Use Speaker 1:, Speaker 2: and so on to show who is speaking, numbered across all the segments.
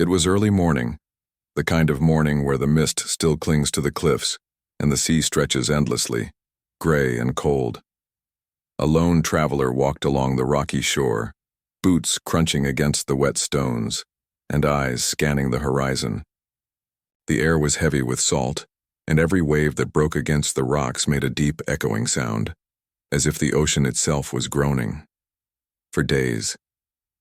Speaker 1: It was early morning, the kind of morning where the mist still clings to the cliffs and the sea stretches endlessly, gray and cold. A lone traveler walked along the rocky shore, boots crunching against the wet stones, and eyes scanning the horizon. The air was heavy with salt, and every wave that broke against the rocks made a deep echoing sound, as if the ocean itself was groaning. For days,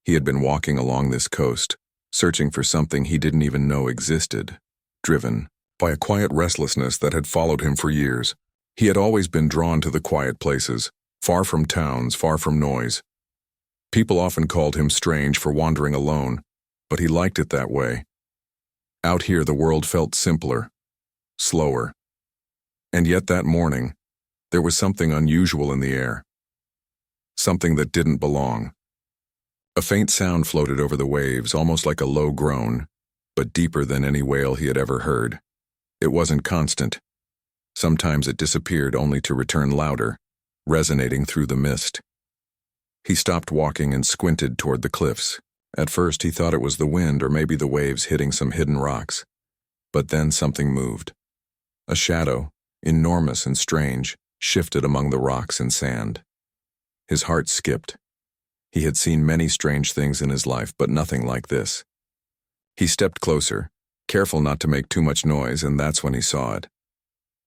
Speaker 1: he had been walking along this coast, searching for something he didn't even know existed, driven by a quiet restlessness that had followed him for years. He had always been drawn to the quiet places, far from towns, far from noise. People often called him strange for wandering alone, but he liked it that way. Out here the world felt simpler, slower. And yet that morning, there was something unusual in the air. Something that didn't belong. A faint sound floated over the waves, almost like a low groan, but deeper than any wail he had ever heard. It wasn't constant. Sometimes it disappeared only to return louder, resonating through the mist. He stopped walking and squinted toward the cliffs. At first he thought it was the wind or maybe the waves hitting some hidden rocks. But then something moved. A shadow, enormous and strange, shifted among the rocks and sand. His heart skipped. He had seen many strange things in his life, but nothing like this. He stepped closer, careful not to make too much noise, and that's when he saw it.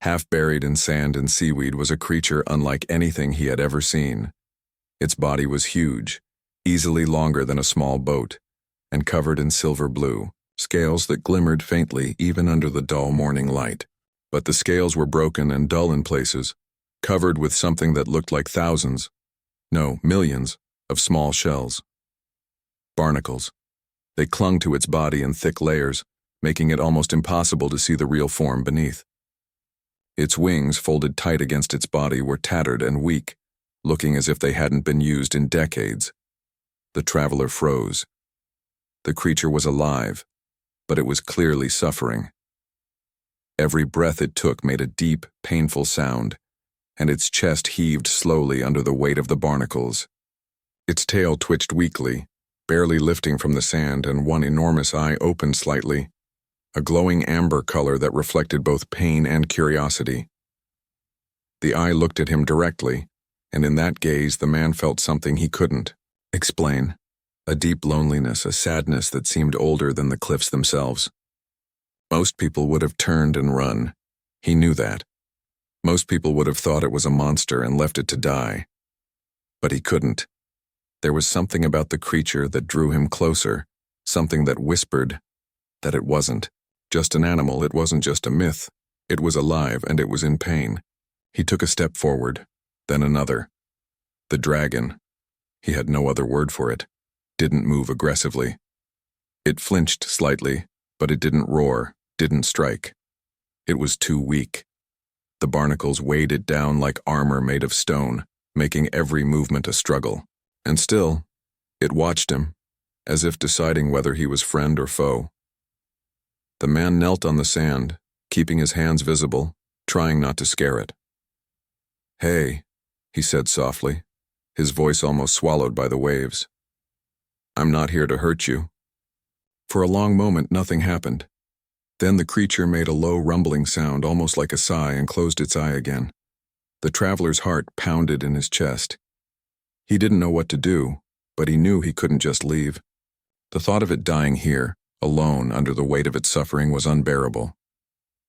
Speaker 1: Half buried in sand and seaweed was a creature unlike anything he had ever seen. Its body was huge, easily longer than a small boat, and covered in silver blue, scales that glimmered faintly even under the dull morning light. But the scales were broken and dull in places, covered with something that looked like thousands, no, millions, of small shells. Barnacles. They clung to its body in thick layers, making it almost impossible to see the real form beneath. Its wings, folded tight against its body, were tattered and weak, looking as if they hadn't been used in decades. The traveler froze. The creature was alive, but it was clearly suffering. Every breath it took made a deep, painful sound, and its chest heaved slowly under the weight of the barnacles. Its tail twitched weakly, barely lifting from the sand, and one enormous eye opened slightly, a glowing amber color that reflected both pain and curiosity. The eye looked at him directly, and in that gaze the man felt something he couldn't explain. A deep loneliness, a sadness that seemed older than the cliffs themselves. Most people would have turned and run. He knew that. Most people would have thought it was a monster and left it to die. But he couldn't. There was something about the creature that drew him closer, something that whispered that it wasn't just an animal, it wasn't just a myth. It was alive and it was in pain. He took a step forward, then another. The dragon, he had no other word for it, didn't move aggressively. It flinched slightly, but it didn't roar, didn't strike. It was too weak. The barnacles weighed it down like armor made of stone, making every movement a struggle. And still, it watched him, as if deciding whether he was friend or foe. The man knelt on the sand, keeping his hands visible, trying not to scare it. "Hey," he said softly, his voice almost swallowed by the waves. "I'm not here to hurt you." For a long moment, nothing happened. Then the creature made a low rumbling sound, almost like a sigh, and closed its eye again. The traveler's heart pounded in his chest. He didn't know what to do, but he knew he couldn't just leave. The thought of it dying here, alone under the weight of its suffering, was unbearable.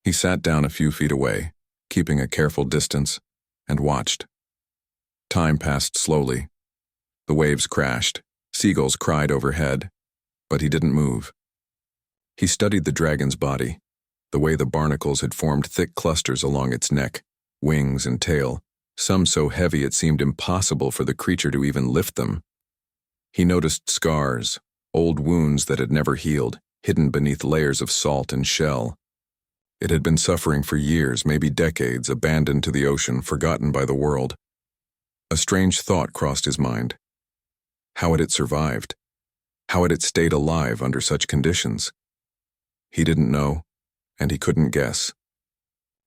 Speaker 1: He sat down a few feet away, keeping a careful distance, and watched. Time passed slowly. The waves crashed, seagulls cried overhead, but he didn't move. He studied the dragon's body, the way the barnacles had formed thick clusters along its neck, wings and tail, some so heavy it seemed impossible for the creature to even lift them. He noticed scars, old wounds that had never healed, hidden beneath layers of salt and shell. It had been suffering for years, maybe decades, abandoned to the ocean, forgotten by the world. A strange thought crossed his mind. How had it survived? How had it stayed alive under such conditions? He didn't know, and he couldn't guess.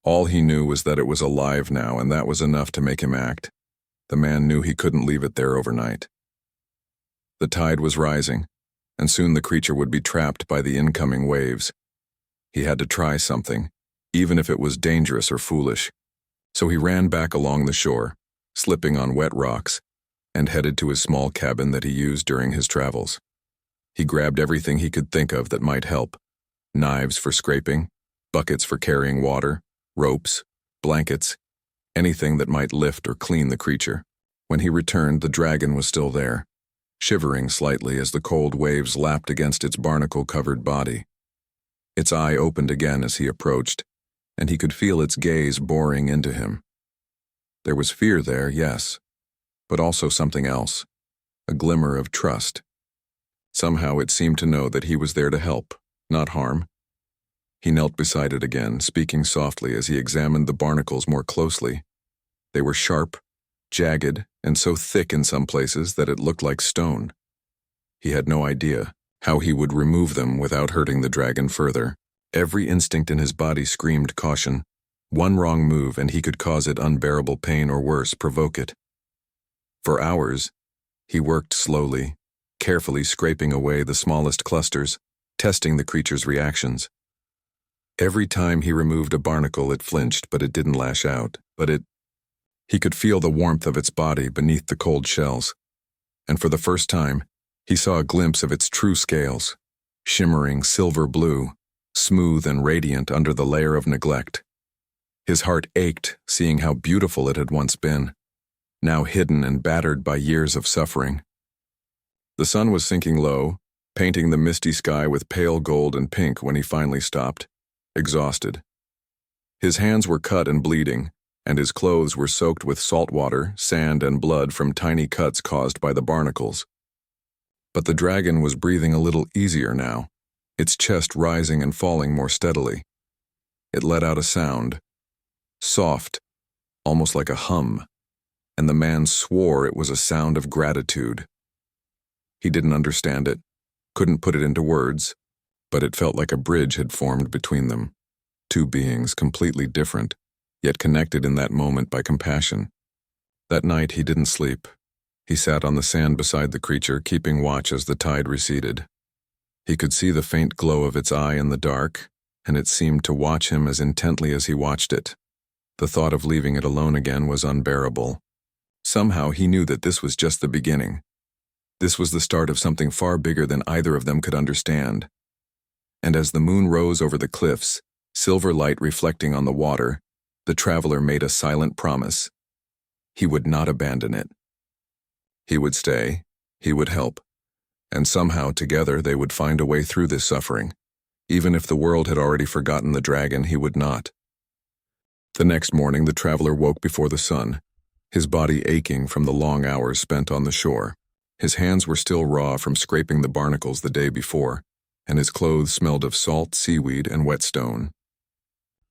Speaker 1: All he knew was that it was alive now, and that was enough to make him act. The man knew he couldn't leave it there overnight. The tide was rising, and soon the creature would be trapped by the incoming waves. He had to try something, even if it was dangerous or foolish. So he ran back along the shore, slipping on wet rocks, and headed to his small cabin that he used during his travels. He grabbed everything he could think of that might help: knives for scraping, buckets for carrying water, ropes, blankets, anything that might lift or clean the creature. When he returned, the dragon was still there, shivering slightly as the cold waves lapped against its barnacle-covered body. Its eye opened again as he approached, and he could feel its gaze boring into him. There was fear there, yes, but also something else, a glimmer of trust. Somehow it seemed to know that he was there to help, not harm. He knelt beside it again, speaking softly as he examined the barnacles more closely. They were sharp, jagged, and so thick in some places that it looked like stone. He had no idea how he would remove them without hurting the dragon further. Every instinct in his body screamed caution. One wrong move and he could cause it unbearable pain or worse, provoke it. For hours, he worked slowly, carefully scraping away the smallest clusters, testing the creature's reactions. Every time he removed a barnacle, it flinched, but it didn't lash out. He could feel the warmth of its body beneath the cold shells. And for the first time, he saw a glimpse of its true scales, shimmering silver blue, smooth and radiant under the layer of neglect. His heart ached, seeing how beautiful it had once been, now hidden and battered by years of suffering. The sun was sinking low, painting the misty sky with pale gold and pink when he finally stopped, exhausted. His hands were cut and bleeding, and his clothes were soaked with salt water, sand, and blood from tiny cuts caused by the barnacles. But the dragon was breathing a little easier now, its chest rising and falling more steadily. It let out a sound, soft, almost like a hum, and the man swore it was a sound of gratitude. He didn't understand it, couldn't put it into words, but it felt like a bridge had formed between them, two beings completely different, yet connected in that moment by compassion. That night he didn't sleep. He sat on the sand beside the creature, keeping watch as the tide receded. He could see the faint glow of its eye in the dark, and it seemed to watch him as intently as he watched it. The thought of leaving it alone again was unbearable. Somehow he knew that this was just the beginning. This was the start of something far bigger than either of them could understand. And as the moon rose over the cliffs, silver light reflecting on the water, the traveler made a silent promise. He would not abandon it. He would stay, he would help, and somehow together they would find a way through this suffering. Even if the world had already forgotten the dragon, he would not. The next morning the traveler woke before the sun, his body aching from the long hours spent on the shore. His hands were still raw from scraping the barnacles the day before, and his clothes smelled of salt, seaweed, and wet stone.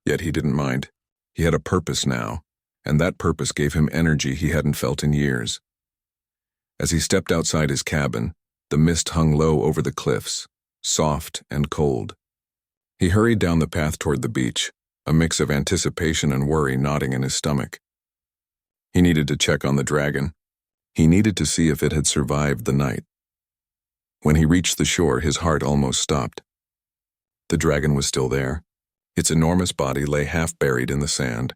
Speaker 1: Yet he didn't mind. He had a purpose now, and that purpose gave him energy he hadn't felt in years. As he stepped outside his cabin, the mist hung low over the cliffs, soft and cold. He hurried down the path toward the beach, a mix of anticipation and worry knotting in his stomach. He needed to check on the dragon. He needed to see if it had survived the night. When he reached the shore, his heart almost stopped. The dragon was still there. Its enormous body lay half buried in the sand,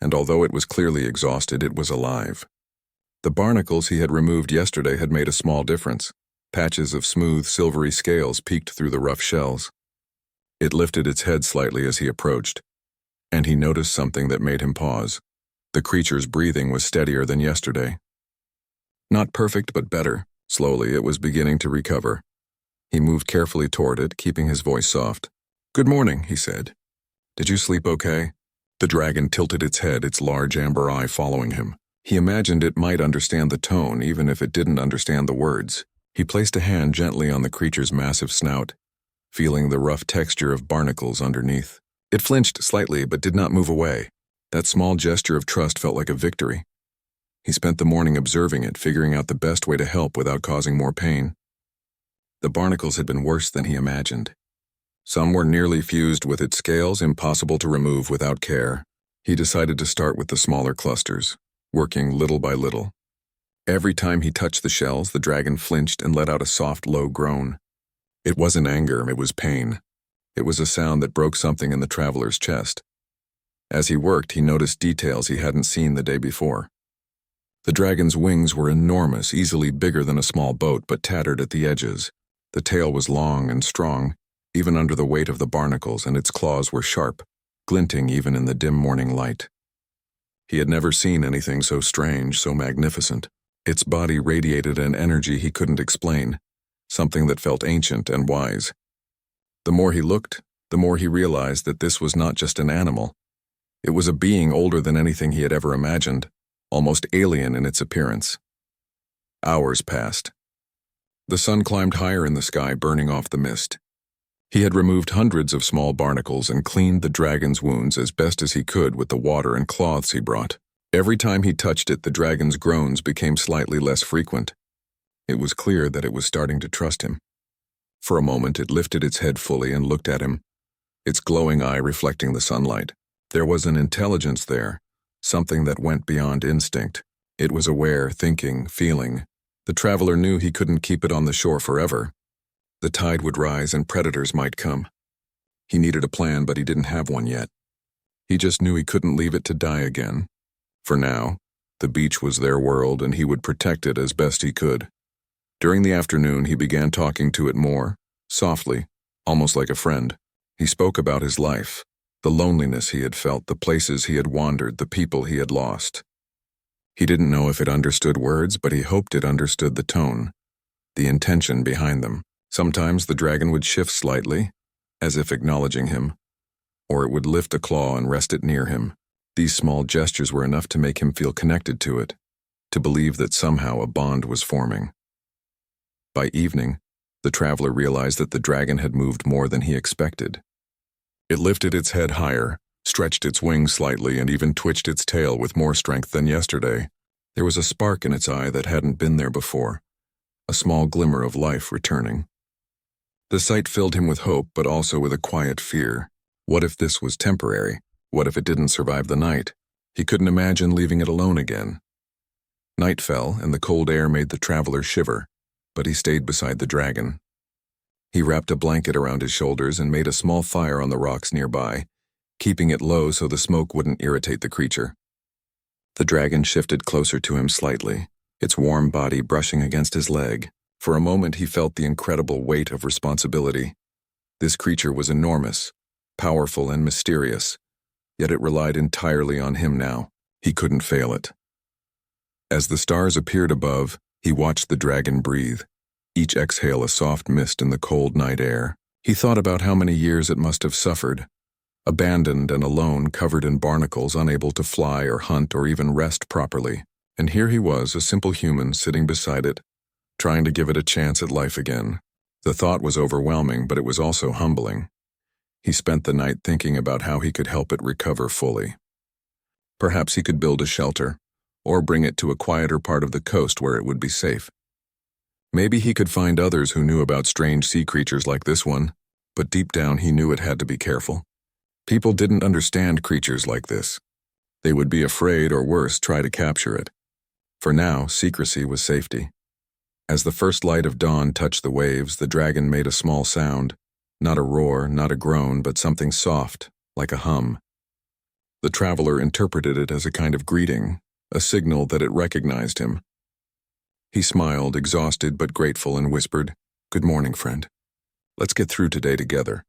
Speaker 1: and although it was clearly exhausted, it was alive. The barnacles he had removed yesterday had made a small difference. Patches of smooth, silvery scales peeked through the rough shells. It lifted its head slightly as he approached, and he noticed something that made him pause. The creature's breathing was steadier than yesterday. Not perfect, but better. Slowly, it was beginning to recover. He moved carefully toward it, keeping his voice soft. "Good morning," he said. "Did you sleep okay?" The dragon tilted its head, its large amber eye following him. He imagined it might understand the tone, even if it didn't understand the words. He placed a hand gently on the creature's massive snout, feeling the rough texture of barnacles underneath. It flinched slightly, but did not move away. That small gesture of trust felt like a victory. He spent the morning observing it, figuring out the best way to help without causing more pain. The barnacles had been worse than he imagined. Some were nearly fused with its scales, impossible to remove without care. He decided to start with the smaller clusters, working little by little. Every time he touched the shells, the dragon flinched and let out a soft, low groan. It wasn't anger, it was pain. It was a sound that broke something in the traveler's chest. As he worked, he noticed details he hadn't seen the day before. The dragon's wings were enormous, easily bigger than a small boat, but tattered at the edges. The tail was long and strong, even under the weight of the barnacles, and its claws were sharp, glinting even in the dim morning light. He had never seen anything so strange, so magnificent. Its body radiated an energy he couldn't explain, something that felt ancient and wise. The more he looked, the more he realized that this was not just an animal. It was a being older than anything he had ever imagined, almost alien in its appearance. Hours passed. The sun climbed higher in the sky, burning off the mist. He had removed hundreds of small barnacles and cleaned the dragon's wounds as best as he could with the water and cloths he brought. Every time he touched it, the dragon's groans became slightly less frequent. It was clear that it was starting to trust him. For a moment, it lifted its head fully and looked at him, its glowing eye reflecting the sunlight. There was an intelligence there, something that went beyond instinct. It was aware, thinking, feeling. The traveler knew he couldn't keep it on the shore forever. The tide would rise and predators might come. He needed a plan, but he didn't have one yet. He just knew he couldn't leave it to die again. For now, the beach was their world and he would protect it as best he could. During the afternoon, he began talking to it more, softly, almost like a friend. He spoke about his life, the loneliness he had felt, the places he had wandered, the people he had lost. He didn't know if it understood words, but he hoped it understood the tone, the intention behind them. Sometimes the dragon would shift slightly, as if acknowledging him, or it would lift a claw and rest it near him. These small gestures were enough to make him feel connected to it, to believe that somehow a bond was forming. By evening, the traveler realized that the dragon had moved more than he expected. It lifted its head higher, stretched its wings slightly, and even twitched its tail with more strength than yesterday. There was a spark in its eye that hadn't been there before, a small glimmer of life returning. The sight filled him with hope, but also with a quiet fear. What if this was temporary? What if it didn't survive the night? He couldn't imagine leaving it alone again. Night fell, and the cold air made the traveler shiver, but he stayed beside the dragon. He wrapped a blanket around his shoulders and made a small fire on the rocks nearby, keeping it low so the smoke wouldn't irritate the creature. The dragon shifted closer to him slightly, its warm body brushing against his leg. For a moment he felt the incredible weight of responsibility. This creature was enormous, powerful and mysterious, yet it relied entirely on him now. He couldn't fail it. As the stars appeared above, he watched the dragon breathe, each exhale a soft mist in the cold night air. He thought about how many years it must have suffered, abandoned and alone, covered in barnacles, unable to fly or hunt or even rest properly. And here he was, a simple human, sitting beside it, trying to give it a chance at life again. The thought was overwhelming, but it was also humbling. He spent the night thinking about how he could help it recover fully. Perhaps he could build a shelter, or bring it to a quieter part of the coast where it would be safe. Maybe he could find others who knew about strange sea creatures like this one, but deep down he knew it had to be careful. People didn't understand creatures like this. They would be afraid or worse, try to capture it. For now, secrecy was safety. As the first light of dawn touched the waves, the dragon made a small sound, not a roar, not a groan, but something soft, like a hum. The traveler interpreted it as a kind of greeting, a signal that it recognized him. He smiled, exhausted but grateful, and whispered, "Good morning, friend. Let's get through today together."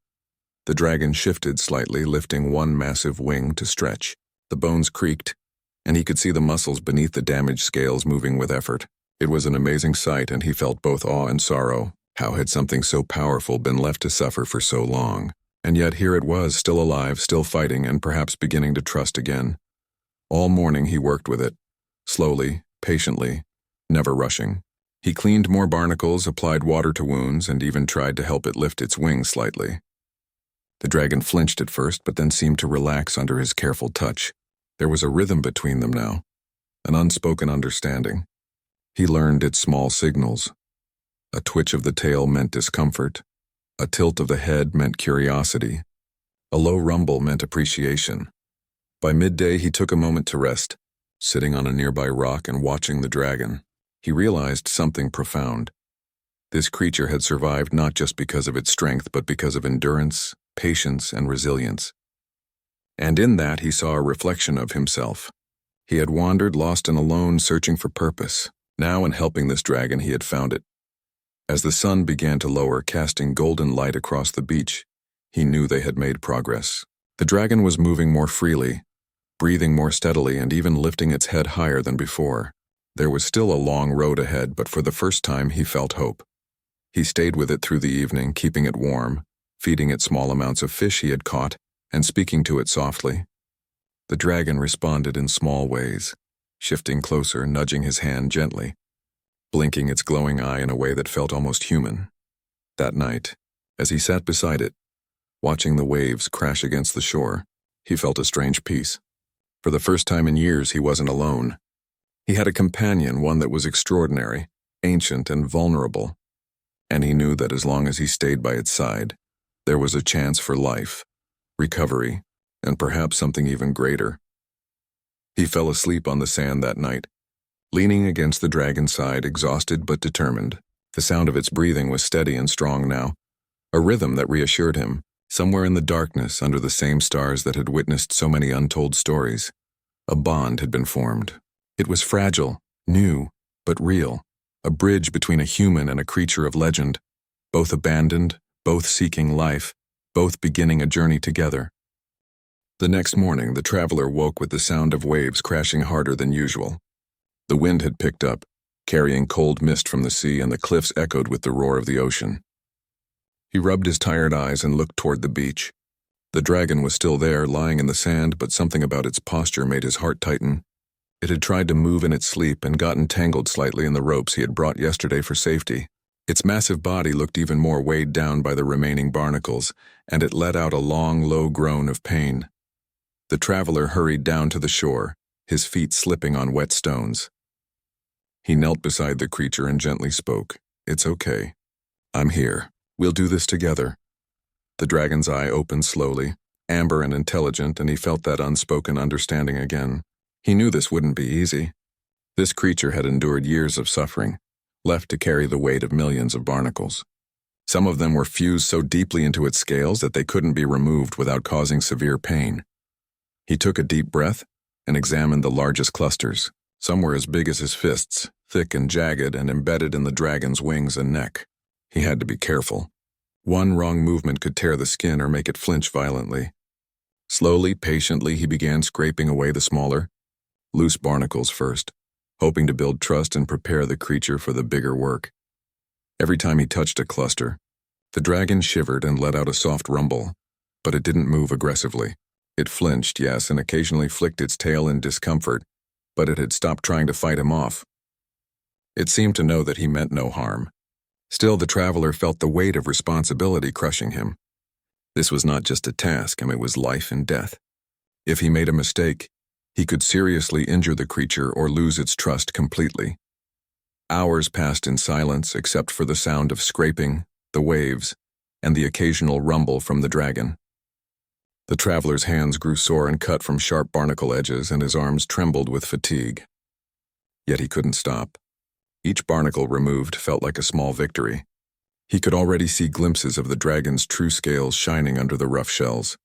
Speaker 1: The dragon shifted slightly, lifting one massive wing to stretch. The bones creaked, and he could see the muscles beneath the damaged scales moving with effort. It was an amazing sight, and he felt both awe and sorrow. How had something so powerful been left to suffer for so long? And yet here it was, still alive, still fighting, and perhaps beginning to trust again. All morning he worked with it, slowly, patiently, never rushing. He cleaned more barnacles, applied water to wounds, and even tried to help it lift its wings slightly. The dragon flinched at first, but then seemed to relax under his careful touch. There was a rhythm between them now, an unspoken understanding. He learned its small signals. A twitch of the tail meant discomfort. A tilt of the head meant curiosity. A low rumble meant appreciation. By midday, he took a moment to rest, sitting on a nearby rock and watching the dragon. He realized something profound. This creature had survived not just because of its strength, but because of endurance, patience, and resilience. And in that he saw a reflection of himself. He had wandered, lost and alone, searching for purpose. Now, in helping this dragon, he had found it. As the sun began to lower, casting golden light across the beach, he knew they had made progress. The dragon was moving more freely, breathing more steadily, and even lifting its head higher than before. There was still a long road ahead, but for the first time he felt hope. He stayed with it through the evening, keeping it warm, feeding it small amounts of fish he had caught, and speaking to it softly. The dragon responded in small ways, shifting closer, nudging his hand gently, blinking its glowing eye in a way that felt almost human. That night, as he sat beside it, watching the waves crash against the shore, he felt a strange peace. For the first time in years, he wasn't alone. He had a companion, one that was extraordinary, ancient, and vulnerable. And he knew that as long as he stayed by its side, there was a chance for life, recovery, and perhaps something even greater. He fell asleep on the sand that night, leaning against the dragon's side, exhausted but determined. The sound of its breathing was steady and strong now, a rhythm that reassured him. Somewhere in the darkness, under the same stars that had witnessed so many untold stories, a bond had been formed. It was fragile, new, but real, a bridge between a human and a creature of legend, both abandoned, both seeking life, both beginning a journey together. The next morning, the traveler woke with the sound of waves crashing harder than usual. The wind had picked up, carrying cold mist from the sea, and the cliffs echoed with the roar of the ocean. He rubbed his tired eyes and looked toward the beach. The dragon was still there, lying in the sand, but something about its posture made his heart tighten. It had tried to move in its sleep and gotten tangled slightly in the ropes he had brought yesterday for safety. Its massive body looked even more weighed down by the remaining barnacles, and it let out a long, low groan of pain. The traveler hurried down to the shore, his feet slipping on wet stones. He knelt beside the creature and gently spoke. "It's okay. I'm here. We'll do this together." The dragon's eye opened slowly, amber and intelligent, and he felt that unspoken understanding again. He knew this wouldn't be easy. This creature had endured years of suffering, left to carry the weight of millions of barnacles. Some of them were fused so deeply into its scales that they couldn't be removed without causing severe pain. He took a deep breath and examined the largest clusters. Some were as big as his fists, thick and jagged and embedded in the dragon's wings and neck. He had to be careful. One wrong movement could tear the skin or make it flinch violently. Slowly, patiently, he began scraping away the smaller, loose barnacles first, hoping to build trust and prepare the creature for the bigger work. Every time he touched a cluster, the dragon shivered and let out a soft rumble, but it didn't move aggressively. It flinched, yes, and occasionally flicked its tail in discomfort, but it had stopped trying to fight him off. It seemed to know that he meant no harm. Still, the traveler felt the weight of responsibility crushing him. This was not just a task, it was life and death. If he made a mistake, he could seriously injure the creature or lose its trust completely. Hours passed in silence except for the sound of scraping, the waves, and the occasional rumble from the dragon. The traveler's hands grew sore and cut from sharp barnacle edges, and his arms trembled with fatigue. Yet he couldn't stop. Each barnacle removed felt like a small victory. He could already see glimpses of the dragon's true scales shining under the rough shells.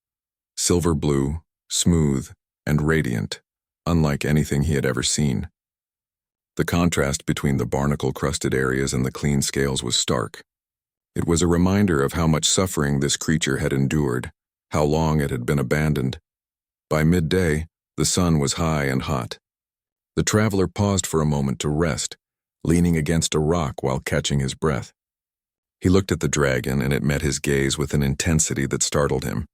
Speaker 1: Silver blue, smooth, and radiant, unlike anything he had ever seen. The contrast between the barnacle-crusted areas and the clean scales was stark. It was a reminder of how much suffering this creature had endured, how long it had been abandoned. By midday, the sun was high and hot. The traveler paused for a moment to rest, leaning against a rock while catching his breath. He looked at the dragon, and it met his gaze with an intensity that startled him.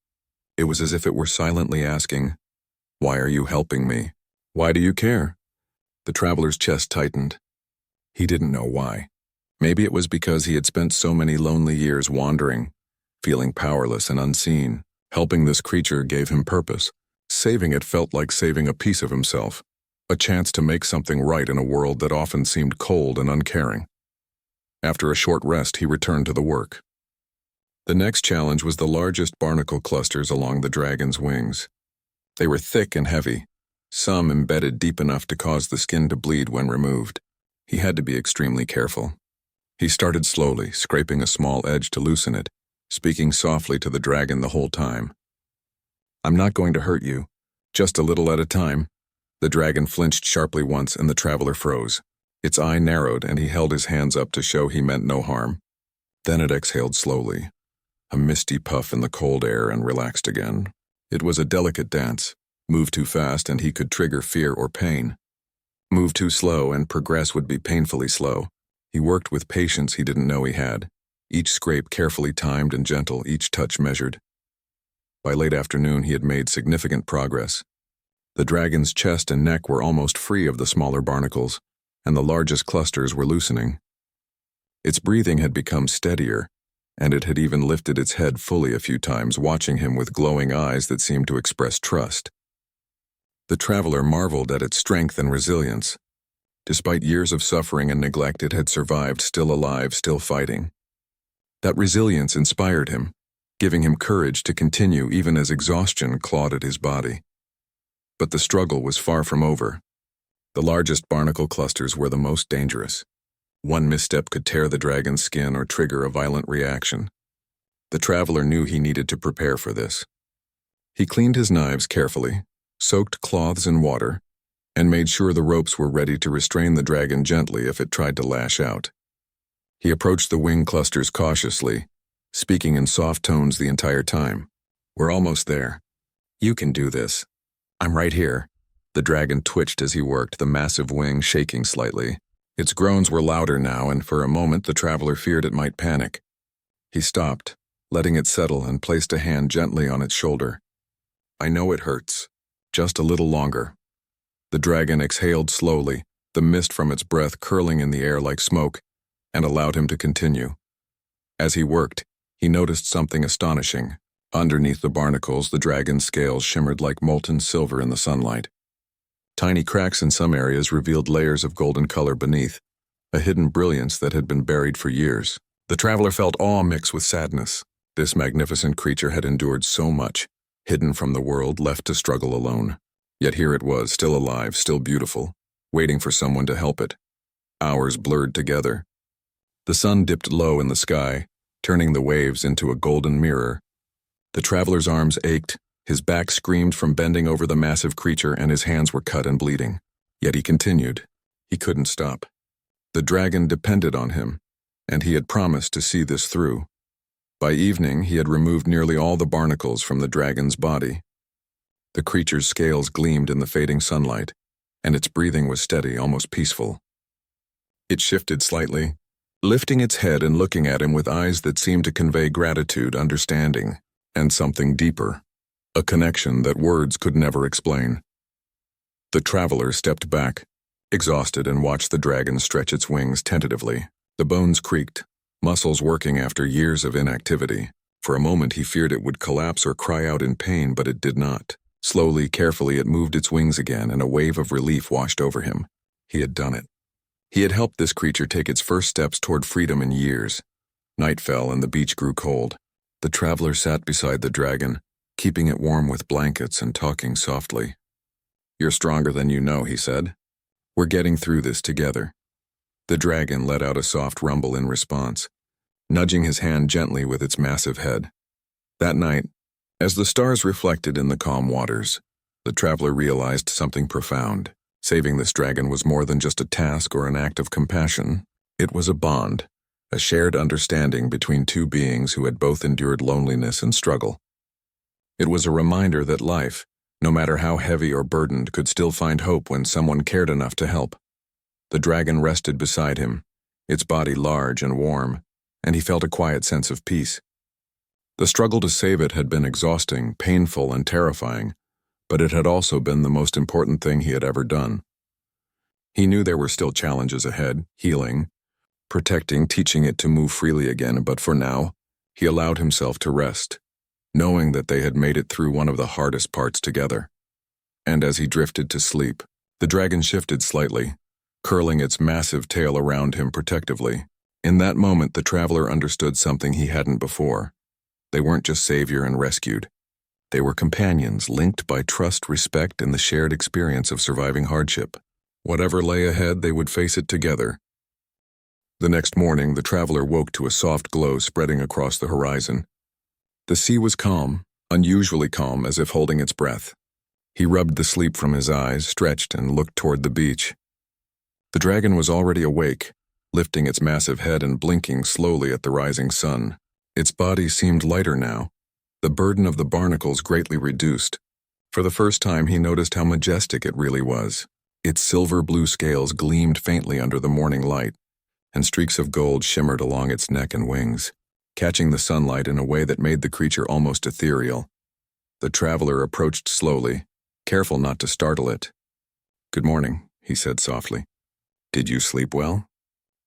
Speaker 1: It was as if it were silently asking, "Why are you helping me? Why do you care?" The traveler's chest tightened. He didn't know why. Maybe it was because he had spent so many lonely years wandering, feeling powerless and unseen. Helping this creature gave him purpose. Saving it felt like saving a piece of himself, a chance to make something right in a world that often seemed cold and uncaring. After a short rest, he returned to the work. The next challenge was the largest barnacle clusters along the dragon's wings. They were thick and heavy, some embedded deep enough to cause the skin to bleed when removed. He had to be extremely careful. He started slowly, scraping a small edge to loosen it, speaking softly to the dragon the whole time. "I'm not going to hurt you. Just a little at a time." The dragon flinched sharply once and the traveler froze. Its eye narrowed and he held his hands up to show he meant no harm. Then it exhaled slowly, a misty puff in the cold air, and relaxed again. It was a delicate dance. Move too fast and he could trigger fear or pain. Move too slow and progress would be painfully slow. He worked with patience he didn't know he had. Each scrape carefully timed and gentle, each touch measured. By late afternoon he had made significant progress. The dragon's chest and neck were almost free of the smaller barnacles, and the largest clusters were loosening. Its breathing had become steadier, and it had even lifted its head fully a few times, watching him with glowing eyes that seemed to express trust. The traveler marveled at its strength and resilience. Despite years of suffering and neglect, it had survived, still alive, still fighting. That resilience inspired him, giving him courage to continue even as exhaustion clawed at his body. But the struggle was far from over. The largest barnacle clusters were the most dangerous. One misstep could tear the dragon's skin or trigger a violent reaction. The traveler knew he needed to prepare for this. He cleaned his knives carefully, soaked cloths in water, and made sure the ropes were ready to restrain the dragon gently if it tried to lash out. He approached the wing clusters cautiously, speaking in soft tones the entire time. "We're almost there. You can do this. I'm right here." The dragon twitched as he worked, the massive wing shaking slightly. Its groans were louder now, and for a moment the traveler feared it might panic. He stopped, letting it settle, and placed a hand gently on its shoulder. "I know it hurts. Just a little longer." The dragon exhaled slowly, the mist from its breath curling in the air like smoke, and allowed him to continue. As he worked, he noticed something astonishing. Underneath the barnacles, the dragon's scales shimmered like molten silver in the sunlight. Tiny cracks in some areas revealed layers of golden color beneath, a hidden brilliance that had been buried for years. The traveler felt awe mix with sadness. This magnificent creature had endured so much, hidden from the world, left to struggle alone. Yet here it was, still alive, still beautiful, waiting for someone to help it. Hours blurred together. The sun dipped low in the sky, turning the waves into a golden mirror. The traveler's arms ached, his back screamed from bending over the massive creature, and his hands were cut and bleeding. Yet he continued. He couldn't stop. The dragon depended on him, and he had promised to see this through. By evening, he had removed nearly all the barnacles from the dragon's body. The creature's scales gleamed in the fading sunlight, and its breathing was steady, almost peaceful. It shifted slightly, lifting its head and looking at him with eyes that seemed to convey gratitude, understanding, and something deeper. A connection that words could never explain. The traveler stepped back, exhausted, and watched the dragon stretch its wings tentatively. The bones creaked, muscles working after years of inactivity. For a moment he feared it would collapse or cry out in pain, but it did not. Slowly, carefully, it moved its wings again, and a wave of relief washed over him. He had done it. He had helped this creature take its first steps toward freedom in years. Night fell and the beach grew cold. The traveler sat beside the dragon, keeping it warm with blankets and talking softly. "You're stronger than you know," he said. "We're getting through this together." The dragon let out a soft rumble in response, nudging his hand gently with its massive head. That night, as the stars reflected in the calm waters, the traveler realized something profound. Saving this dragon was more than just a task or an act of compassion. It was a bond, a shared understanding between two beings who had both endured loneliness and struggle. It was a reminder that life, no matter how heavy or burdened, could still find hope when someone cared enough to help. The dragon rested beside him, its body large and warm, and he felt a quiet sense of peace. The struggle to save it had been exhausting, painful, and terrifying, but it had also been the most important thing he had ever done. He knew there were still challenges ahead, healing, protecting, teaching it to move freely again, but for now, he allowed himself to rest, knowing that they had made it through one of the hardest parts together. And as he drifted to sleep, the dragon shifted slightly, curling its massive tail around him protectively. In that moment, the traveler understood something he hadn't before. They weren't just savior and rescued. They were companions, linked by trust, respect, and the shared experience of surviving hardship. Whatever lay ahead, they would face it together. The next morning, the traveler woke to a soft glow spreading across the horizon. The sea was calm, unusually calm, as if holding its breath. He rubbed the sleep from his eyes, stretched, and looked toward the beach. The dragon was already awake, lifting its massive head and blinking slowly at the rising sun. Its body seemed lighter now, the burden of the barnacles greatly reduced. For the first time, he noticed how majestic it really was. Its silver-blue scales gleamed faintly under the morning light, and streaks of gold shimmered along its neck and wings, catching the sunlight in a way that made the creature almost ethereal. The traveler approached slowly, careful not to startle it. "Good morning," he said softly. "Did you sleep well?"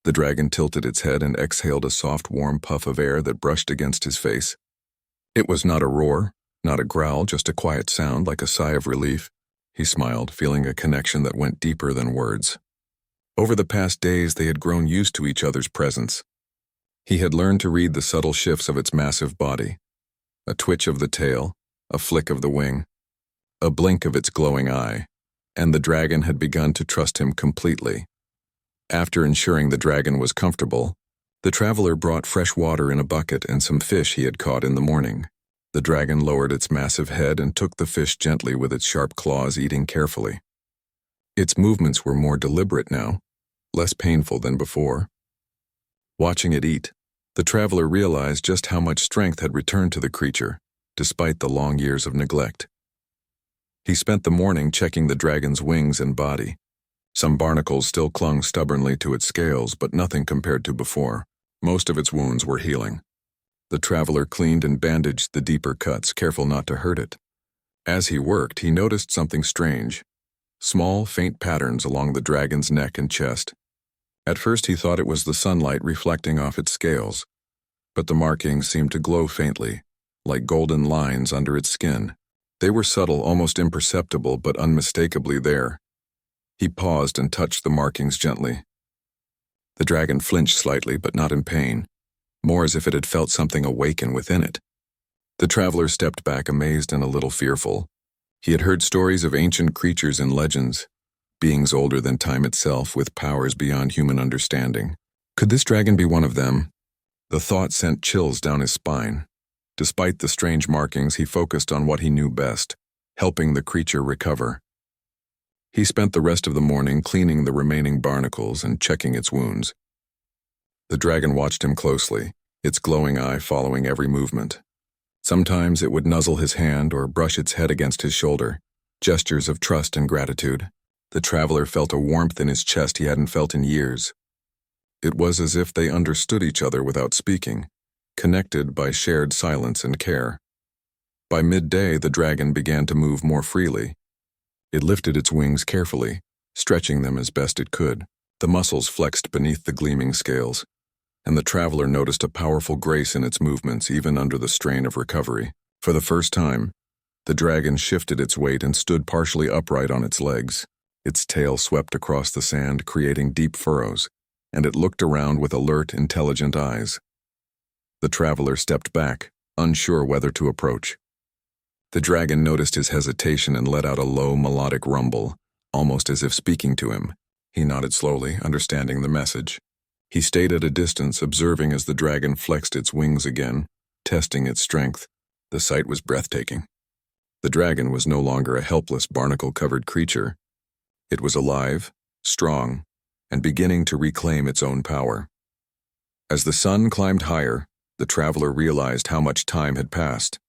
Speaker 1: The dragon tilted its head and exhaled a soft, warm puff of air that brushed against his face. It was not a roar, not a growl, just a quiet sound like a sigh of relief. He smiled, feeling a connection that went deeper than words. Over the past days, they had grown used to each other's presence. He had learned to read the subtle shifts of its massive body. A twitch of the tail, a flick of the wing, a blink of its glowing eye, and the dragon had begun to trust him completely. After ensuring the dragon was comfortable, the traveler brought fresh water in a bucket and some fish he had caught in the morning. The dragon lowered its massive head and took the fish gently with its sharp claws, eating carefully. Its movements were more deliberate now, less painful than before. Watching it eat, the traveler realized just how much strength had returned to the creature, despite the long years of neglect. He spent the morning checking the dragon's wings and body. Some barnacles still clung stubbornly to its scales, but nothing compared to before. Most of its wounds were healing. The traveler cleaned and bandaged the deeper cuts, careful not to hurt it. As he worked, he noticed something strange. Small, faint patterns along the dragon's neck and chest. At first he thought it was the sunlight reflecting off its scales, but the markings seemed to glow faintly, like golden lines under its skin. They were subtle, almost imperceptible, but unmistakably there. He paused and touched the markings gently. The dragon flinched slightly, but not in pain, more as if it had felt something awaken within it. The traveler stepped back, amazed and a little fearful. He had heard stories of ancient creatures and legends, beings older than time itself with powers beyond human understanding. Could this dragon be one of them? The thought sent chills down his spine. Despite the strange markings, he focused on what he knew best, helping the creature recover. He spent the rest of the morning cleaning the remaining barnacles and checking its wounds. The dragon watched him closely, its glowing eye following every movement. Sometimes it would nuzzle his hand or brush its head against his shoulder, gestures of trust and gratitude. The traveler felt a warmth in his chest he hadn't felt in years. It was as if they understood each other without speaking, connected by shared silence and care. By midday, the dragon began to move more freely. It lifted its wings carefully, stretching them as best it could. The muscles flexed beneath the gleaming scales, and the traveler noticed a powerful grace in its movements even under the strain of recovery. For the first time, the dragon shifted its weight and stood partially upright on its legs. Its tail swept across the sand, creating deep furrows, and it looked around with alert, intelligent eyes. The traveler stepped back, unsure whether to approach. The dragon noticed his hesitation and let out a low, melodic rumble, almost as if speaking to him. He nodded slowly, understanding the message. He stayed at a distance, observing as the dragon flexed its wings again, testing its strength. The sight was breathtaking. The dragon was no longer a helpless, barnacle-covered creature. It was alive, strong, and beginning to reclaim its own power. As the sun climbed higher, the traveler realized how much time had passed.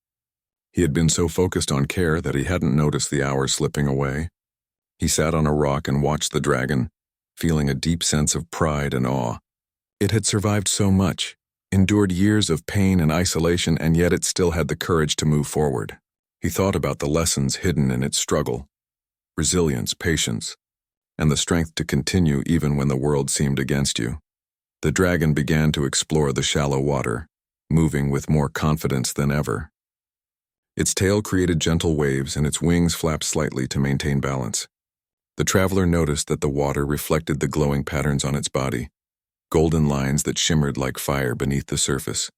Speaker 1: He had been so focused on care that he hadn't noticed the hours slipping away. He sat on a rock and watched the dragon, feeling a deep sense of pride and awe. It had survived so much, endured years of pain and isolation, and yet it still had the courage to move forward. He thought about the lessons hidden in its struggle, resilience, patience, and the strength to continue even when the world seemed against you. The dragon began to explore the shallow water, moving with more confidence than ever. Its tail created gentle waves and its wings flapped slightly to maintain balance. The traveler noticed that the water reflected the glowing patterns on its body, golden lines that shimmered like fire beneath the surface.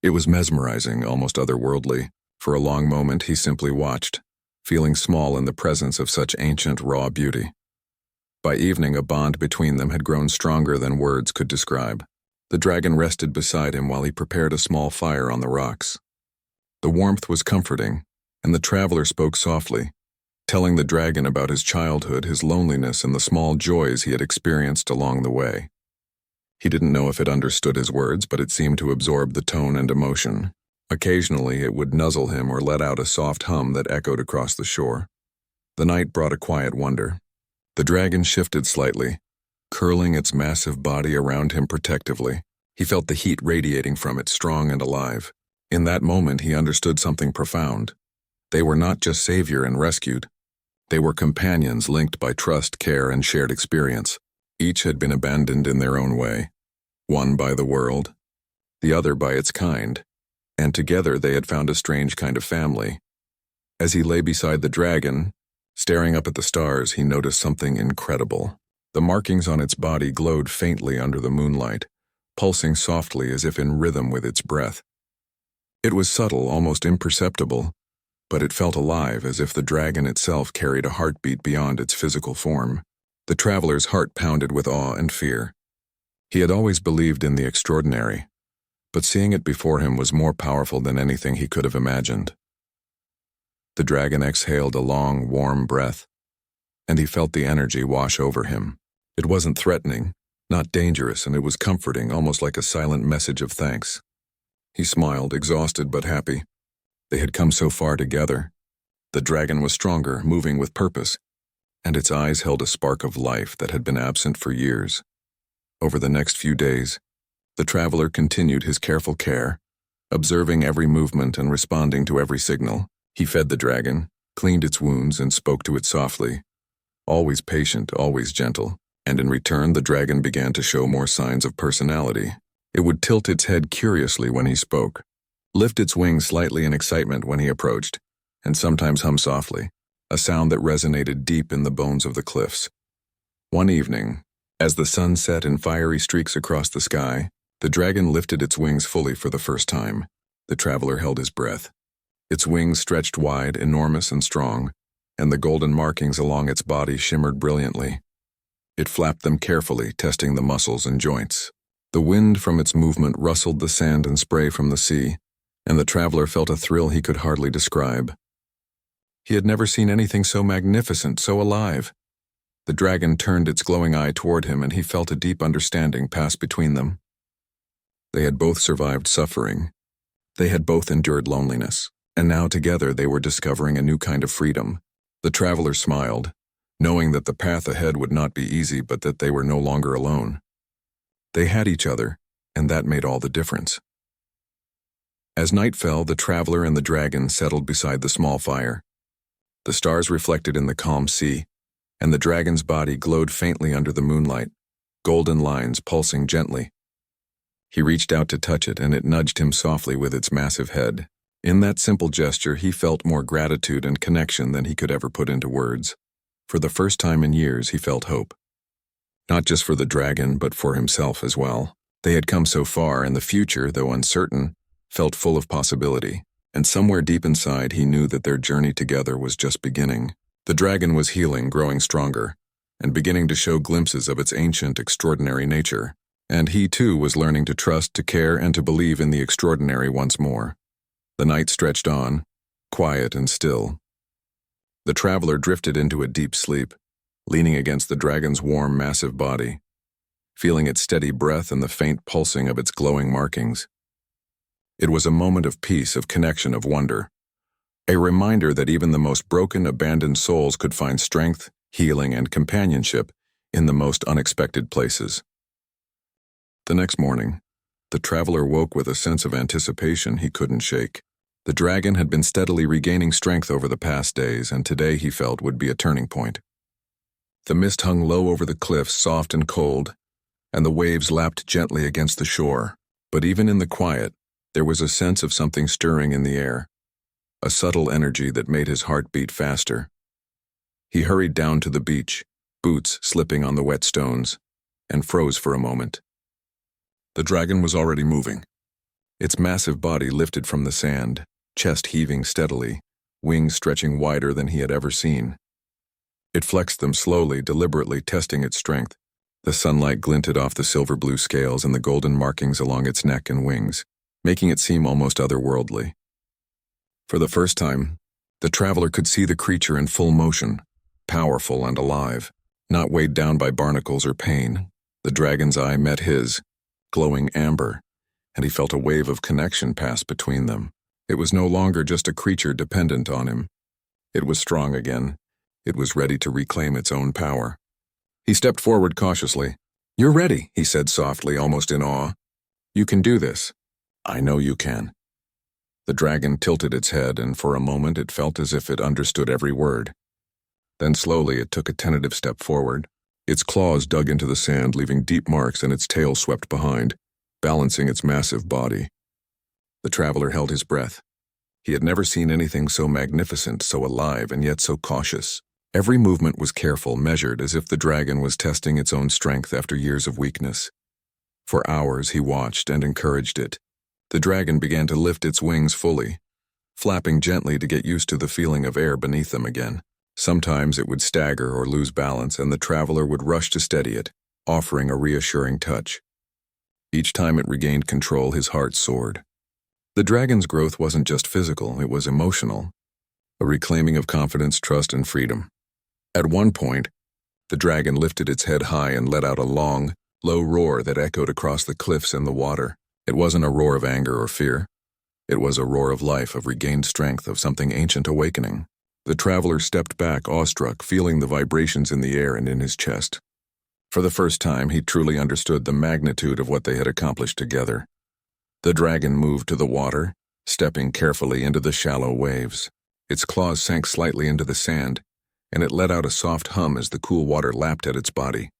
Speaker 1: It was mesmerizing, almost otherworldly. For a long moment he simply watched, feeling small in the presence of such ancient, raw beauty. By evening, a bond between them had grown stronger than words could describe. The dragon rested beside him while he prepared a small fire on the rocks. The warmth was comforting, and the traveler spoke softly, telling the dragon about his childhood, his loneliness, and the small joys he had experienced along the way. He didn't know if it understood his words, but it seemed to absorb the tone and emotion. Occasionally, it would nuzzle him or let out a soft hum that echoed across the shore. The night brought a quiet wonder. The dragon shifted slightly, curling its massive body around him protectively. He felt the heat radiating from it, strong and alive. In that moment, he understood something profound. They were not just savior and rescued. They were companions linked by trust, care, and shared experience. Each had been abandoned in their own way, one by the world, the other by its kind, and together they had found a strange kind of family. As he lay beside the dragon, staring up at the stars, he noticed something incredible. The markings on its body glowed faintly under the moonlight, pulsing softly as if in rhythm with its breath. It was subtle, almost imperceptible, but it felt alive, as if the dragon itself carried a heartbeat beyond its physical form. The traveler's heart pounded with awe and fear. He had always believed in the extraordinary, but seeing it before him was more powerful than anything he could have imagined. The dragon exhaled a long, warm breath, and he felt the energy wash over him. It wasn't threatening, not dangerous, and it was comforting, almost like a silent message of thanks. He smiled, exhausted but happy. They had come so far together. The dragon was stronger, moving with purpose, and its eyes held a spark of life that had been absent for years. Over the next few days, the traveler continued his careful care, observing every movement and responding to every signal. He fed the dragon, cleaned its wounds, and spoke to it softly, always patient, always gentle, and in return the dragon began to show more signs of personality. It would tilt its head curiously when he spoke, lift its wings slightly in excitement when he approached, and sometimes hum softly, a sound that resonated deep in the bones of the cliffs. One evening, as the sun set in fiery streaks across the sky, the dragon lifted its wings fully for the first time. The traveler held his breath. Its wings stretched wide, enormous and strong, and the golden markings along its body shimmered brilliantly. It flapped them carefully, testing the muscles and joints. The wind from its movement rustled the sand and spray from the sea, and the traveler felt a thrill he could hardly describe. He had never seen anything so magnificent, so alive. The dragon turned its glowing eye toward him, and he felt a deep understanding pass between them. They had both survived suffering. They had both endured loneliness, and now together they were discovering a new kind of freedom. The traveler smiled, knowing that the path ahead would not be easy, but that they were no longer alone. They had each other, and that made all the difference. As night fell, the traveler and the dragon settled beside the small fire. The stars reflected in the calm sea, and the dragon's body glowed faintly under the moonlight, golden lines pulsing gently. He reached out to touch it, and it nudged him softly with its massive head. In that simple gesture, he felt more gratitude and connection than he could ever put into words. For the first time in years, he felt hope. Not just for the dragon, but for himself as well. They had come so far, and the future, though uncertain, felt full of possibility. And somewhere deep inside, he knew that their journey together was just beginning. The dragon was healing, growing stronger, and beginning to show glimpses of its ancient, extraordinary nature. And he, too, was learning to trust, to care, and to believe in the extraordinary once more. The night stretched on, quiet and still. The traveler drifted into a deep sleep, leaning against the dragon's warm, massive body, feeling its steady breath and the faint pulsing of its glowing markings. It was a moment of peace, of connection, of wonder. A reminder that even the most broken, abandoned souls could find strength, healing, and companionship in the most unexpected places. The next morning, the traveler woke with a sense of anticipation he couldn't shake. The dragon had been steadily regaining strength over the past days, and today he felt would be a turning point. The mist hung low over the cliffs, soft and cold, and the waves lapped gently against the shore. But even in the quiet, there was a sense of something stirring in the air, a subtle energy that made his heart beat faster. He hurried down to the beach, boots slipping on the wet stones, and froze for a moment. The dragon was already moving. Its massive body lifted from the sand, chest heaving steadily, wings stretching wider than he had ever seen. It flexed them slowly, deliberately testing its strength. The sunlight glinted off the silver-blue scales and the golden markings along its neck and wings, making it seem almost otherworldly. For the first time, the traveler could see the creature in full motion, powerful and alive, not weighed down by barnacles or pain. The dragon's eye met his, glowing amber, and he felt a wave of connection pass between them. It was no longer just a creature dependent on him. It was strong again. It was ready to reclaim its own power. He stepped forward cautiously. "You're ready," he said softly, almost in awe. "You can do this." "I know you can." The dragon tilted its head, and for a moment it felt as if it understood every word. Then slowly it took a tentative step forward. Its claws dug into the sand, leaving deep marks, and its tail swept behind, balancing its massive body. The traveler held his breath. He had never seen anything so magnificent, so alive, and yet so cautious. Every movement was careful, measured, as if the dragon was testing its own strength after years of weakness. For hours he watched and encouraged it. The dragon began to lift its wings fully, flapping gently to get used to the feeling of air beneath them again. Sometimes it would stagger or lose balance, and the traveler would rush to steady it, offering a reassuring touch. Each time it regained control, his heart soared. The dragon's growth wasn't just physical, it was emotional, a reclaiming of confidence, trust, and freedom. At one point, the dragon lifted its head high and let out a long, low roar that echoed across the cliffs and the water. It wasn't a roar of anger or fear. It was a roar of life, of regained strength, of something ancient awakening. The traveler stepped back, awestruck, feeling the vibrations in the air and in his chest. For the first time, he truly understood the magnitude of what they had accomplished together. The dragon moved to the water, stepping carefully into the shallow waves. Its claws sank slightly into the sand, and it let out a soft hum as the cool water lapped at its body.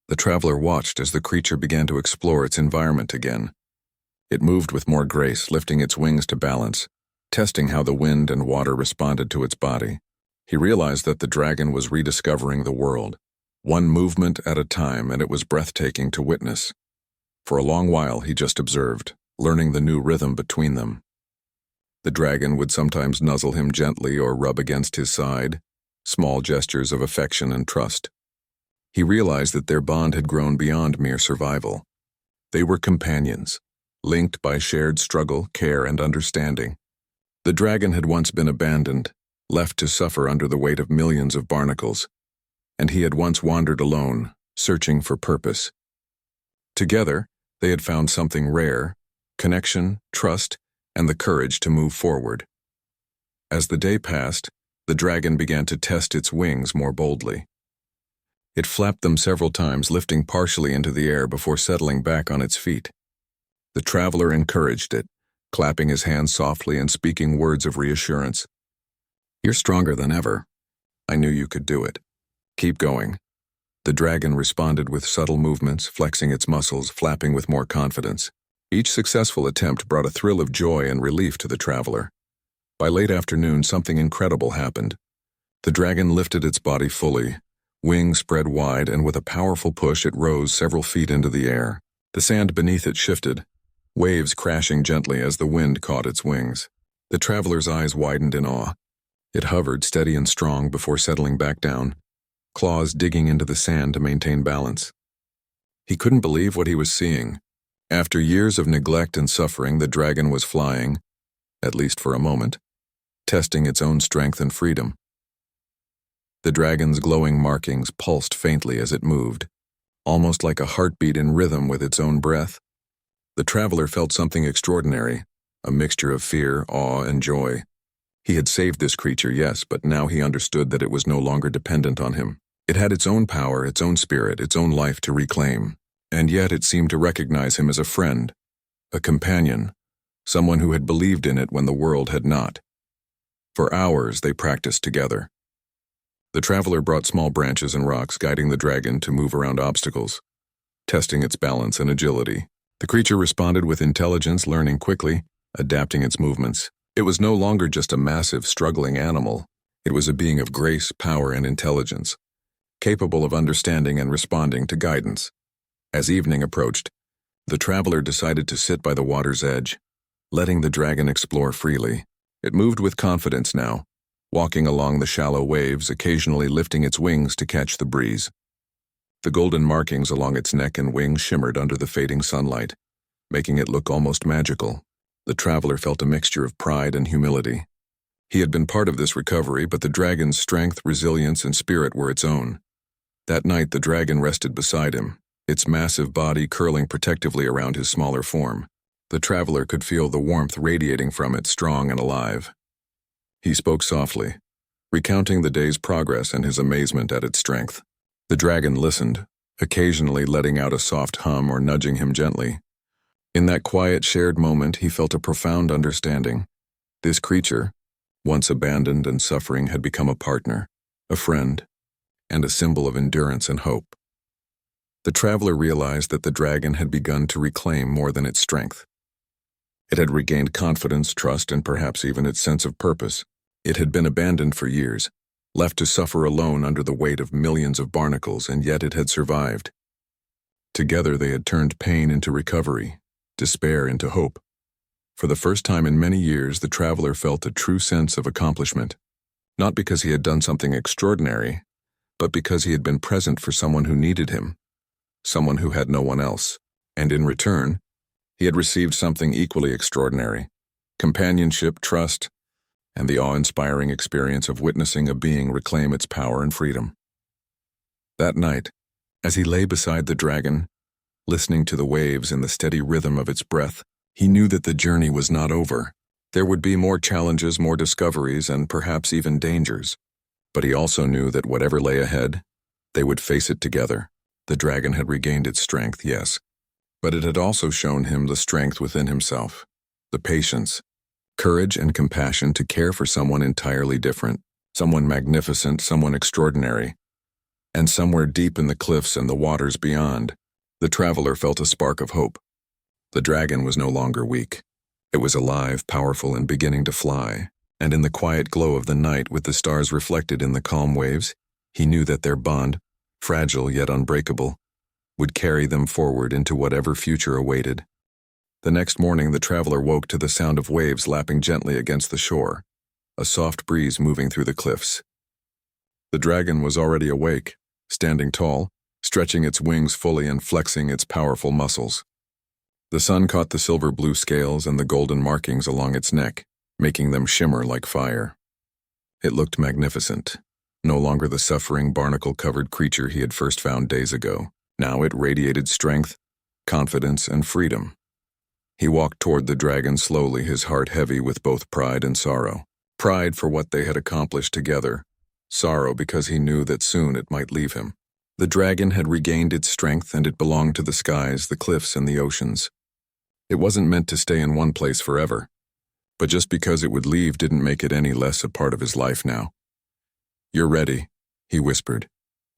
Speaker 1: The traveler watched as the creature began to explore its environment again. It moved with more grace, lifting its wings to balance, testing how the wind and water responded to its body. He realized that the dragon was rediscovering the world, one movement at a time, and it was breathtaking to witness. For a long while he just observed, learning the new rhythm between them. The dragon would sometimes nuzzle him gently or rub against his side, small gestures of affection and trust. He realized that their bond had grown beyond mere survival. They were companions, linked by shared struggle, care, and understanding. The dragon had once been abandoned, left to suffer under the weight of millions of barnacles, and he had once wandered alone, searching for purpose. Together, they had found something rare: connection, trust, and the courage to move forward. As the day passed, the dragon began to test its wings more boldly. It flapped them several times, lifting partially into the air before settling back on its feet. The traveler encouraged it, clapping his hands softly and speaking words of reassurance. "You're stronger than ever. I knew you could do it. Keep going." The dragon responded with subtle movements, flexing its muscles, flapping with more confidence. Each successful attempt brought a thrill of joy and relief to the traveler. By late afternoon, something incredible happened. The dragon lifted its body fully, wings spread wide, and with a powerful push it rose several feet into the air. The sand beneath it shifted, waves crashing gently as the wind caught its wings. The traveler's eyes widened in awe. It hovered steady and strong before settling back down, claws digging into the sand to maintain balance. He couldn't believe what he was seeing. After years of neglect and suffering, the dragon was flying, at least for a moment, testing its own strength and freedom. The dragon's glowing markings pulsed faintly as it moved, almost like a heartbeat in rhythm with its own breath. The traveler felt something extraordinary, a mixture of fear, awe, and joy. He had saved this creature, yes, but now he understood that it was no longer dependent on him. It had its own power, its own spirit, its own life to reclaim. And yet it seemed to recognize him as a friend, a companion, someone who had believed in it when the world had not. For hours they practiced together. The traveler brought small branches and rocks, guiding the dragon to move around obstacles, testing its balance and agility. The creature responded with intelligence, learning quickly, adapting its movements. It was no longer just a massive, struggling animal. It was a being of grace, power, and intelligence, capable of understanding and responding to guidance. As evening approached, the traveler decided to sit by the water's edge, letting the dragon explore freely. It moved with confidence now, walking along the shallow waves, occasionally lifting its wings to catch the breeze. The golden markings along its neck and wings shimmered under the fading sunlight, making it look almost magical. The traveler felt a mixture of pride and humility. He had been part of this recovery, but the dragon's strength, resilience, and spirit were its own. That night, the dragon rested beside him, its massive body curling protectively around his smaller form. The traveler could feel the warmth radiating from it, strong and alive. He spoke softly, recounting the day's progress and his amazement at its strength. The dragon listened, occasionally letting out a soft hum or nudging him gently. In that quiet, shared moment, he felt a profound understanding. This creature, once abandoned and suffering, had become a partner, a friend, and a symbol of endurance and hope. The traveler realized that the dragon had begun to reclaim more than its strength. It had regained confidence, trust, and perhaps even its sense of purpose. It had been abandoned for years, left to suffer alone under the weight of millions of barnacles, and yet it had survived. Together they had turned pain into recovery, despair into hope. For the first time in many years, the traveler felt a true sense of accomplishment, not because he had done something extraordinary, but because he had been present for someone who needed him, someone who had no one else, and in return, he had received something equally extraordinary: companionship, trust, and the awe-inspiring experience of witnessing a being reclaim its power and freedom. That night, as he lay beside the dragon, listening to the waves and the steady rhythm of its breath, he knew that the journey was not over. There would be more challenges, more discoveries, and perhaps even dangers. But he also knew that whatever lay ahead, they would face it together. The dragon had regained its strength, yes, but it had also shown him the strength within himself, the patience, courage, and compassion to care for someone entirely different, someone magnificent, someone extraordinary. And somewhere deep in the cliffs and the waters beyond, the traveler felt a spark of hope. The dragon was no longer weak. It was alive, powerful, and beginning to fly, and in the quiet glow of the night, with the stars reflected in the calm waves, he knew that their bond, fragile yet unbreakable, would carry them forward into whatever future awaited. The next morning, the traveler woke to the sound of waves lapping gently against the shore, a soft breeze moving through the cliffs. The dragon was already awake, standing tall, stretching its wings fully and flexing its powerful muscles. The sun caught the silver-blue scales and the golden markings along its neck, making them shimmer like fire. It looked magnificent, no longer the suffering, barnacle-covered creature he had first found days ago. Now it radiated strength, confidence, and freedom. He walked toward the dragon slowly, his heart heavy with both pride and sorrow. Pride for what they had accomplished together, sorrow because he knew that soon it might leave him. The dragon had regained its strength, and it belonged to the skies, the cliffs, and the oceans. It wasn't meant to stay in one place forever, but just because it would leave didn't make it any less a part of his life now. "You're ready," he whispered,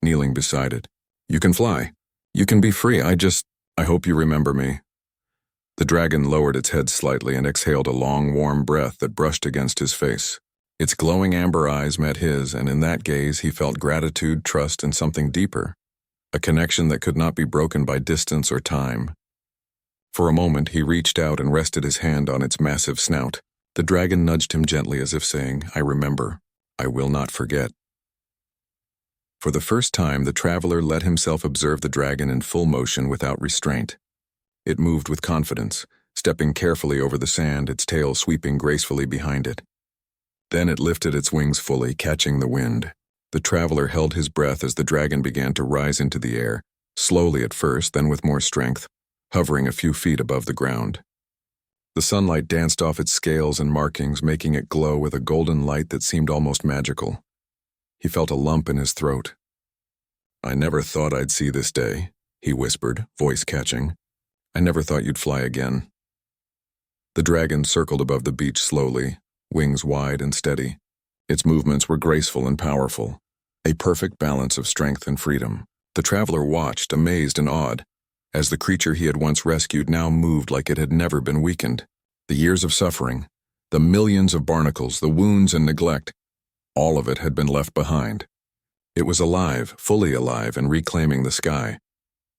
Speaker 1: kneeling beside it. "You can fly. You can be free. I hope you remember me." The dragon lowered its head slightly and exhaled a long, warm breath that brushed against his face. Its glowing amber eyes met his, and in that gaze he felt gratitude, trust, and something deeper, a connection that could not be broken by distance or time. For a moment, he reached out and rested his hand on its massive snout. The dragon nudged him gently as if saying, "I remember. I will not forget." For the first time, the traveler let himself observe the dragon in full motion without restraint. It moved with confidence, stepping carefully over the sand, its tail sweeping gracefully behind it. Then it lifted its wings fully, catching the wind. The traveler held his breath as the dragon began to rise into the air, slowly at first, then with more strength, hovering a few feet above the ground. The sunlight danced off its scales and markings, making it glow with a golden light that seemed almost magical. He felt a lump in his throat. "I never thought I'd see this day," he whispered, voice catching. "I never thought you'd fly again." The dragon circled above the beach slowly, wings wide and steady. Its movements were graceful and powerful, a perfect balance of strength and freedom. The traveler watched, amazed and awed, as the creature he had once rescued now moved like it had never been weakened. The years of suffering, the millions of barnacles, the wounds and neglect, all of it had been left behind. It was alive, fully alive, and reclaiming the sky.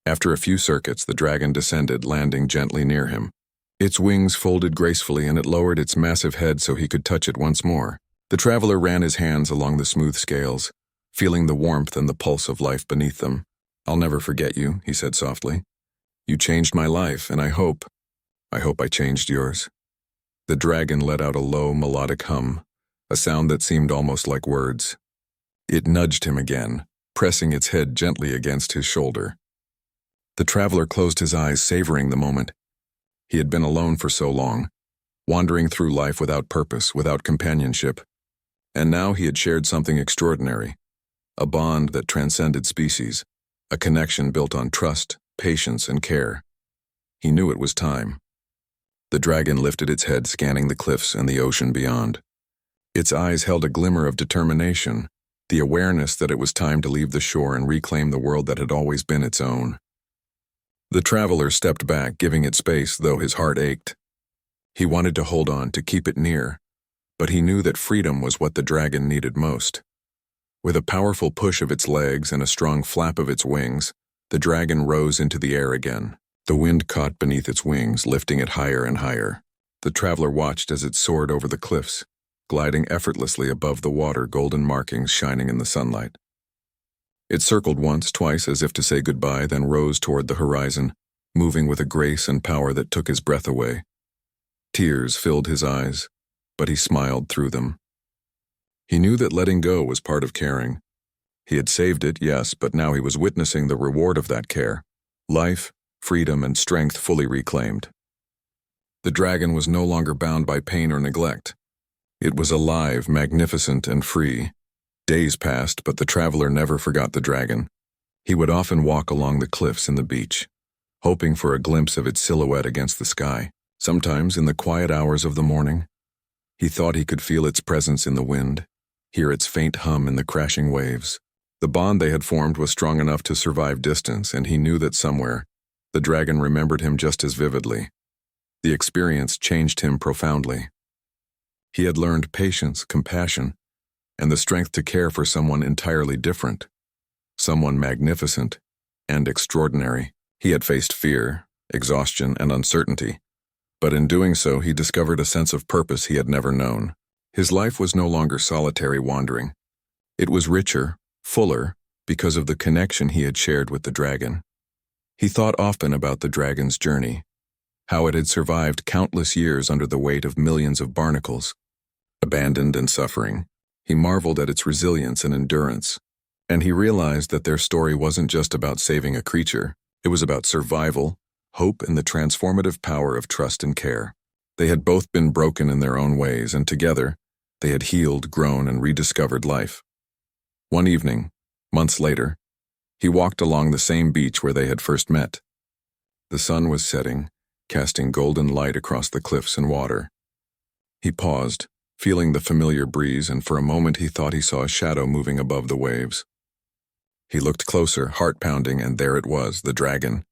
Speaker 1: After a few circuits, the dragon descended, landing gently near him. Its wings folded gracefully, and it lowered its massive head so he could touch it once more. The traveler ran his hands along the smooth scales, feeling the warmth and the pulse of life beneath them. "I'll never forget you," he said softly. "You changed my life, and I hope I changed yours." The dragon let out a low, melodic hum, a sound that seemed almost like words. It nudged him again, pressing its head gently against his shoulder. The traveler closed his eyes, savoring the moment. He had been alone for so long, wandering through life without purpose, without companionship. And now he had shared something extraordinary, a bond that transcended species, a connection built on trust, patience, and care. He knew it was time. The dragon lifted its head, scanning the cliffs and the ocean beyond. Its eyes held a glimmer of determination, the awareness that it was time to leave the shore and reclaim the world that had always been its own. The traveler stepped back, giving it space, though his heart ached. He wanted to hold on, to keep it near, but he knew that freedom was what the dragon needed most. With a powerful push of its legs and a strong flap of its wings, the dragon rose into the air again. The wind caught beneath its wings, lifting it higher and higher. The traveler watched as it soared over the cliffs, gliding effortlessly above the water, golden markings shining in the sunlight. It circled once, twice, as if to say goodbye, then rose toward the horizon, moving with a grace and power that took his breath away. Tears filled his eyes, but he smiled through them. He knew that letting go was part of caring. He had saved it, yes, but now he was witnessing the reward of that care. Life, freedom, and strength fully reclaimed. The dragon was no longer bound by pain or neglect. It was alive, magnificent, and free. Days passed, but the traveler never forgot the dragon. He would often walk along the cliffs and the beach, hoping for a glimpse of its silhouette against the sky. Sometimes, in the quiet hours of the morning, he thought he could feel its presence in the wind, hear its faint hum in the crashing waves. The bond they had formed was strong enough to survive distance, and he knew that somewhere, the dragon remembered him just as vividly. The experience changed him profoundly. He had learned patience, compassion, and the strength to care for someone entirely different, someone magnificent and extraordinary. He had faced fear, exhaustion, and uncertainty, but in doing so he discovered a sense of purpose he had never known. His life was no longer solitary wandering. It was richer, fuller, because of the connection he had shared with the dragon. He thought often about the dragon's journey, how it had survived countless years under the weight of millions of barnacles, abandoned and suffering. He marveled at its resilience and endurance, and he realized that their story wasn't just about saving a creature. It was about survival, hope, and the transformative power of trust and care. They had both been broken in their own ways, and together, they had healed, grown, and rediscovered life. One evening, months later, he walked along the same beach where they had first met. The sun was setting, casting golden light across the cliffs and water. He paused, feeling the familiar breeze, and for a moment he thought he saw a shadow moving above the waves. He looked closer, heart pounding, and there it was, the dragon,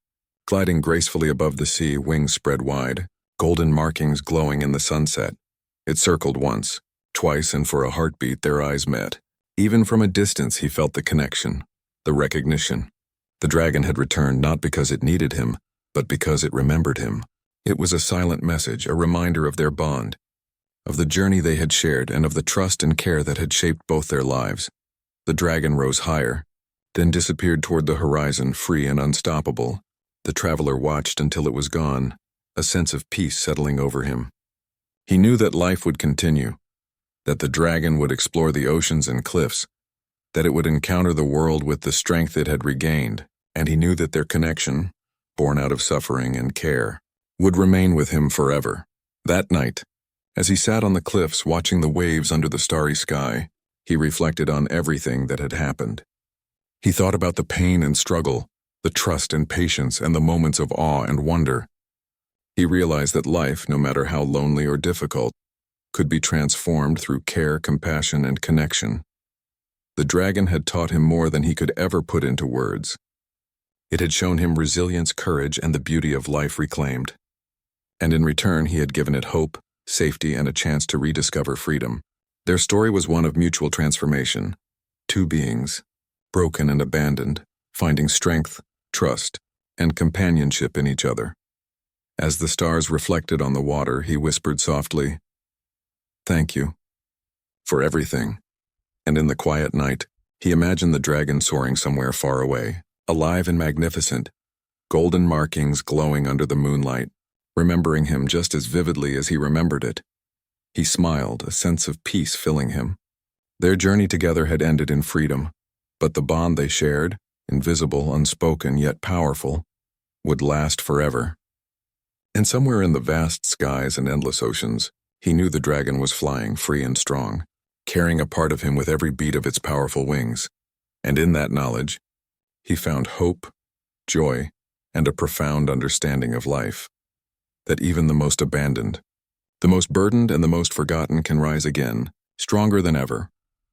Speaker 1: gliding gracefully above the sea, wings spread wide, golden markings glowing in the sunset. It circled once, twice, and for a heartbeat their eyes met. Even from a distance he felt the connection, the recognition. The dragon had returned not because it needed him, but because it remembered him. It was a silent message, a reminder of their bond, of the journey they had shared, and of the trust and care that had shaped both their lives. The dragon rose higher, then disappeared toward the horizon, free and unstoppable. The traveler watched until it was gone, a sense of peace settling over him. He knew that life would continue, that the dragon would explore the oceans and cliffs, that it would encounter the world with the strength it had regained, and he knew that their connection, born out of suffering and care, would remain with him forever. That night, as he sat on the cliffs watching the waves under the starry sky, he reflected on everything that had happened. He thought about the pain and struggle, the trust and patience, and the moments of awe and wonder. He realized that life, no matter how lonely or difficult, could be transformed through care, compassion, and connection. The dragon had taught him more than he could ever put into words. It had shown him resilience, courage, and the beauty of life reclaimed. And in return, he had given it hope, safety, and a chance to rediscover freedom. Their story was one of mutual transformation. Two beings, broken and abandoned, finding strength, trust, and companionship in each other. As the stars reflected on the water, he whispered softly, "Thank you." for everything. And in the quiet night, he imagined the dragon soaring somewhere far away, alive and magnificent, golden markings glowing under the moonlight, remembering him just as vividly as he remembered it. He smiled, a sense of peace filling him. Their journey together had ended in freedom, but the bond they shared, invisible, unspoken, yet powerful, would last forever. And somewhere in the vast skies and endless oceans, he knew the dragon was flying free and strong, carrying a part of him with every beat of its powerful wings. And in that knowledge, he found hope, joy, and a profound understanding of life. That even the most abandoned, the most burdened, and the most forgotten can rise again, stronger than ever,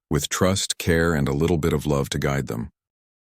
Speaker 1: with trust, care, and a little bit of love to guide them.